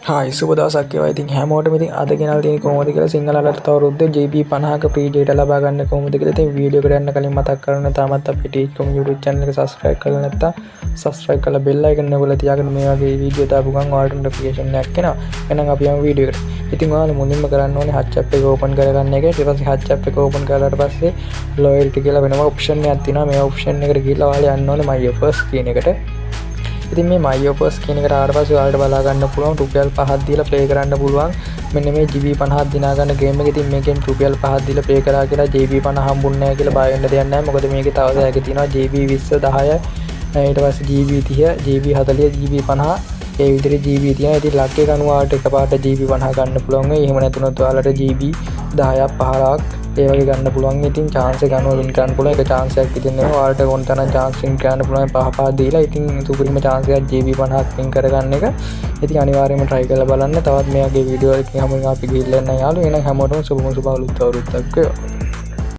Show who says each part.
Speaker 1: Hi සුබ දවසක් වේවා. ඉතින් හැමෝටම ඉතින් අද ගෙනල්ලා තියෙන්නේ කොහොමද කියලා සිංහල අලර්ට් අවුරුද්දේ GB 50ක free data ලබා ගන්න කොහොමද කියලා ඉතින් වීඩියෝ එකට යන්න කලින් මතක් කරගන්න තාමත් අපේ TechCom YouTube channel එක subscribe කරලා නැත්නම් subscribe කරලා bell icon එක ඔයගොල්ලෝ තියාගෙන මේ වගේ වීඩියෝ දාපු ගමන් ඔයාලට notification එකක් එනවා. එහෙනම් අපි යමු වීඩියෝ එකට. ඉතින් ඔයාලා මුලින්ම කරන්න ඕනේ hutch app එක open කරගන්න එක. ඊට පස්සේ hutch app එක open කරලාට පස්සේ loyalty කියලා වෙනම option එකක් තියෙනවා. මේ option එකට ගිහිල්ලා ඔයාලා යන්න ඕනේ my offers කියන එකට. ඉතින් මේ my offers කියන එකට ආවට පස්සේ ඔයාලට බලා ගන්න පුළුවන් රුපියල් 5ක් දීලා play කරන්න පුළුවන්. මෙන්න මේ GB 50ක් දිනා ගන්න game එක. ඉතින් මේකෙන් රුපියල් 5ක් දීලා play කරා කියලා GB 50 හම්බුන්නේ නැහැ කියලා බය වෙන්න දෙයක් නැහැ. මොකද මේකේ තව සෑයක තියෙනවා GB 20 10 ඊට පස්සේ GB 30 GB 40 GB 50 ඒ විදිහට GB තියෙනවා. ඉතින් ලක් එක අනුව ඔයාලට එකපාරට GB 50 ගන්න පුළුවන් වෙයි. එහෙම නැතුනොත් ඔයාලට GB 10ක් 15ක් ඒ වගේ ගන්න පුළුවන්. ඉතින් chance එක ගන්න win කරන්න පුළුවන්. ඒක chance එකක් ඉතින් නේ ඔයාලට ඕන තරම් chance win කරන්න පුළුවන්. පහ දීලා ඉතින් සුපිරිම chance එකක් GB 50ක් win කරගන්න එක. ඉතින් අනිවාර්යයෙන්ම try කරලා බලන්න. තවත් මේ වගේ වීඩියෝ එකකින් හැමෝම අපි ගිහිල්ලා යන්න යාළුවෝ. එහෙනම් හැමෝටම සුබ අවුරුද්දක් වේවා.